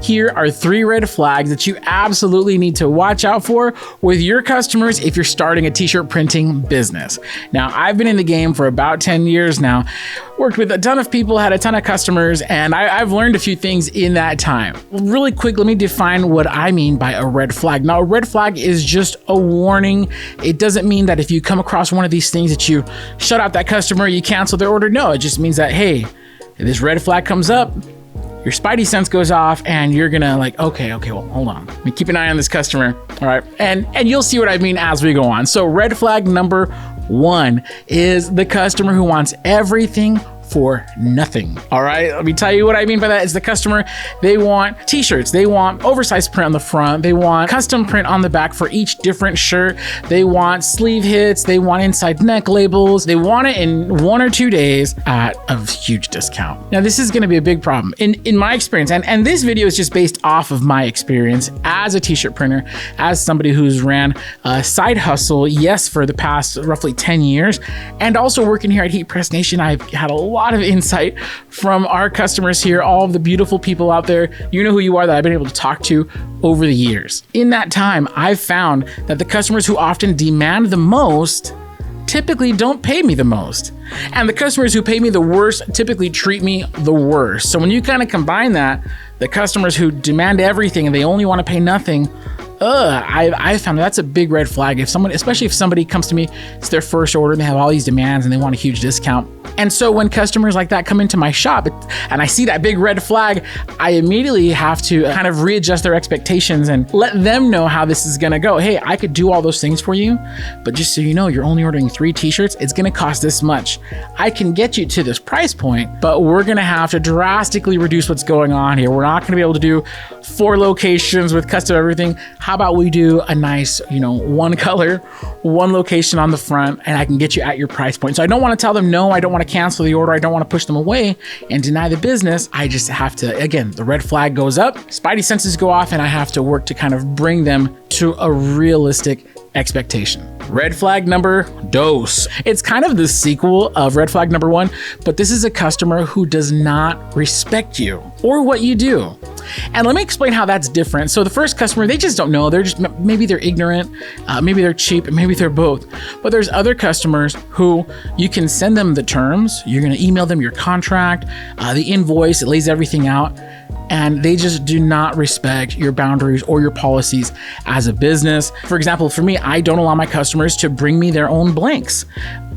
Here are 3 red flags that you absolutely need to watch out for with your customers if you're starting a t-shirt printing business. Now, I've been in the game for about 10 years now, worked with a ton of people, had a ton of customers, and I've learned a few things in that time. Really quick, let me define what I mean by a red flag. Now, a red flag is just a warning. It doesn't mean that if you come across one of these things that you shut out that customer, you cancel their order. No, it just means that, hey, if this red flag comes up, your spidey sense goes off and you're gonna like, okay, well, hold on. Let me keep an eye on this customer, all right? And you'll see what I mean as we go on. So red flag number 1 is the customer who wants everything for nothing. All right, let me tell you what I mean by that. Is the customer, they want t-shirts, they want oversized print on the front, they want custom print on the back for each different shirt, they want sleeve hits, they want inside neck labels, they want it in 1 or 2 days at a huge discount. Now this is gonna be a big problem in my experience, and this video is just based off of my experience as a t-shirt printer, as somebody who's ran a side hustle, yes, for the past roughly 10 years, and also working here at Heat Press Nation. I've had a lot of insight from our customers here, all of the beautiful people out there, you know who you are, that I've been able to talk to over the years. In that time, I've found that the customers who often demand the most typically don't pay me the most. And the customers who pay me the worst typically treat me the worst. So when you kind of combine that, the customers who demand everything and they only want to pay nothing, I found that's a big red flag. If someone, especially if somebody comes to me, it's their first order and they have all these demands and they want a huge discount. And so when customers like that come into my shop and I see that big red flag, I immediately have to kind of readjust their expectations and let them know how this is gonna go. Hey, I could do all those things for you, but just so you know, you're only ordering 3 t-shirts, it's gonna cost this much. I can get you to this price point, but we're gonna have to drastically reduce what's going on here. We're not gonna be able to do 4 locations with custom everything. How about we do a nice, 1 color, 1 location on the front, and I can get you at your price point. So I don't want to tell them no, I don't want to cancel the order, I don't want to push them away and deny the business. I just have to, again, the red flag goes up, spidey senses go off, and I have to work to kind of bring them to a realistic expectation. Red flag number 2. It's kind of the sequel of red flag number 1, but this is a customer who does not respect you or what you do. And let me explain how that's different. So the first customer, they just don't know. Maybe they're ignorant, maybe they're cheap, maybe they're both. But there's other customers who you can send them the terms, you're gonna email them your contract, the invoice, it lays everything out, and they just do not respect your boundaries or your policies as a business. For example, for me, I don't allow my customers to bring me their own blanks.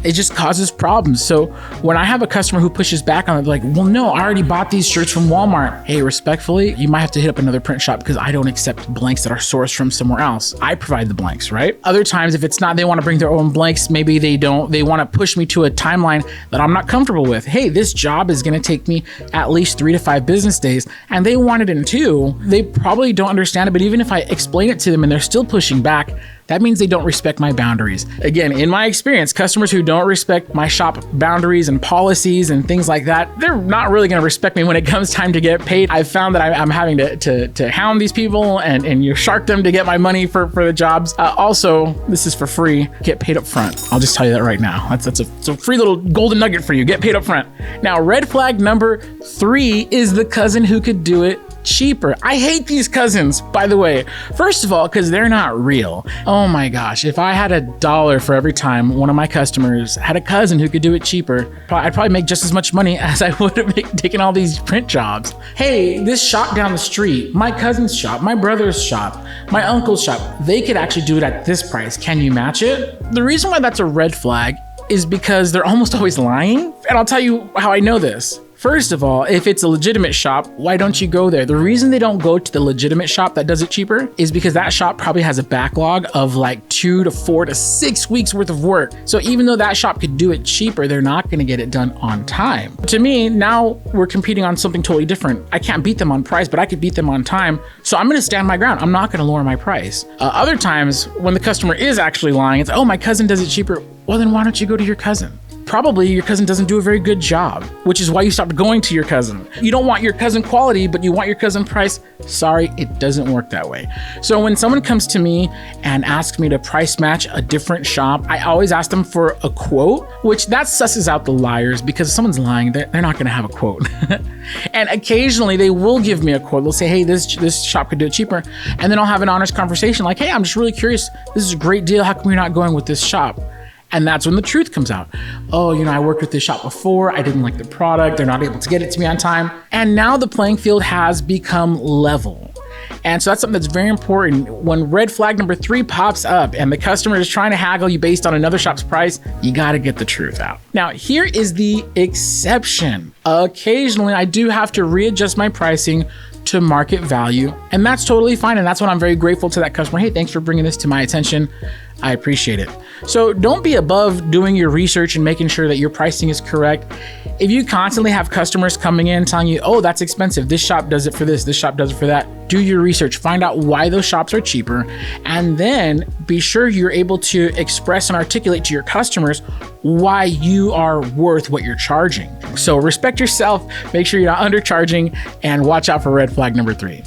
It just causes problems. So when I have a customer who pushes back on it, like, well, no, I already bought these shirts from Walmart. Hey, respectfully, you might have to hit up another print shop because I don't accept blanks that are sourced from somewhere else. I provide the blanks, right? Other times, if it's not, they want to bring their own blanks, maybe they don't, they want to push me to a timeline that I'm not comfortable with. Hey, this job is going to take me at least 3 to 5 business days, and they want it in 2. They probably don't understand it, but even if I explain it to them and they're still pushing back, that means they don't respect my boundaries. Again, in my experience, customers who don't respect my shop boundaries and policies and things like that, they're not really gonna respect me when it comes time to get paid. I've found that I'm having to hound these people and you shark them to get my money for the jobs. Also, this is for free, get paid up front. I'll just tell you that right now. That's a free little golden nugget for you, get paid up front. Now, red flag number 3 is the cousin who could do it cheaper. I hate these cousins, by the way. First of all, because they're not real. Oh my gosh, if I had $1 for every time one of my customers had a cousin who could do it cheaper, I'd probably make just as much money as I would have taken all these print jobs. Hey, this shop down the street, my cousin's shop, my brother's shop, my uncle's shop, they could actually do it at this price. Can you match it? The reason why that's a red flag is because they're almost always lying. And I'll tell you how I know this. First of all, if it's a legitimate shop, why don't you go there? The reason they don't go to the legitimate shop that does it cheaper is because that shop probably has a backlog of like 2 to 4 to 6 weeks worth of work. So even though that shop could do it cheaper, they're not gonna get it done on time. To me, now we're competing on something totally different. I can't beat them on price, but I could beat them on time. So I'm gonna stand my ground. I'm not gonna lower my price. Other times when the customer is actually lying, it's, oh, my cousin does it cheaper. Well, then why don't you go to your cousin? probably your cousin doesn't do a very good job, which is why you stopped going to your cousin. You don't want your cousin quality, but you want your cousin price. Sorry, it doesn't work that way. So when someone comes to me and asks me to price match a different shop, I always ask them for a quote, which that susses out the liars, because if someone's lying, they're not gonna have a quote. And occasionally they will give me a quote. They'll say, hey, this shop could do it cheaper. And then I'll have an honest conversation like, hey, I'm just really curious. This is a great deal. How come you're not going with this shop? And that's when the truth comes out. Oh, I worked with this shop before. I didn't like the product. They're not able to get it to me on time. And now the playing field has become level. And so that's something that's very important. When red flag number 3 pops up and the customer is trying to haggle you based on another shop's price, you got to get the truth out. Now, here is the exception. Occasionally, I do have to readjust my pricing to market value, and that's totally fine. And that's when I'm very grateful to that customer. Hey, thanks for bringing this to my attention. I appreciate it. So don't be above doing your research and making sure that your pricing is correct. If you constantly have customers coming in telling you, oh, that's expensive, this shop does it for this shop does it for that, do your research, find out why those shops are cheaper, and then be sure you're able to express and articulate to your customers why you are worth what you're charging. So respect yourself, make sure you're not undercharging, and watch out for red flag number 3.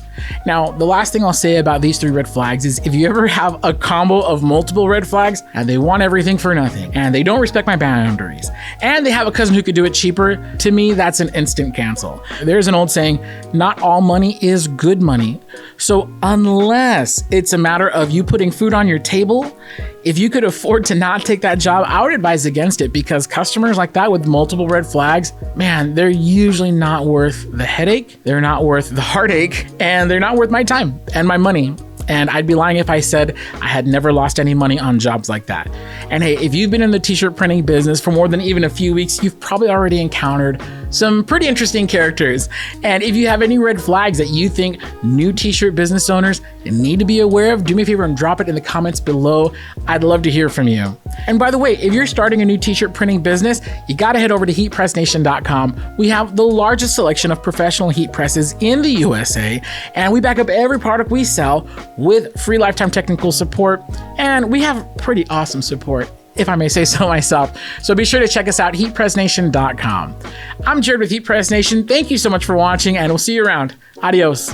Now, the last thing I'll say about these 3 red flags is if you ever have a combo of multiple red flags and they want everything for nothing and they don't respect my boundaries and they have a cousin who could do it cheaper, to me, that's an instant cancel. There's an old saying, not all money is good money. So unless it's a matter of you putting food on your table, if you could afford to not take that job, I would advise against it, because customers like that with multiple red flags, man, they're usually not worth the headache, they're not worth the heartache, and they're not worth my time and my money. And I'd be lying if I said I had never lost any money on jobs like that. And hey, if you've been in the t-shirt printing business for more than even a few weeks, you've probably already encountered some pretty interesting characters. And if you have any red flags that you think new t-shirt business owners need to be aware of, do me a favor and drop it in the comments below. I'd love to hear from you. And by the way, if you're starting a new t-shirt printing business, you gotta head over to heatpressnation.com. We have the largest selection of professional heat presses in the USA, and we back up every product we sell with free lifetime technical support, and we have pretty awesome support, if I may say so myself. So be sure to check us out, heatpressnation.com. I'm Jared with Heat Press Nation. Thank you so much for watching, and we'll see you around. Adios.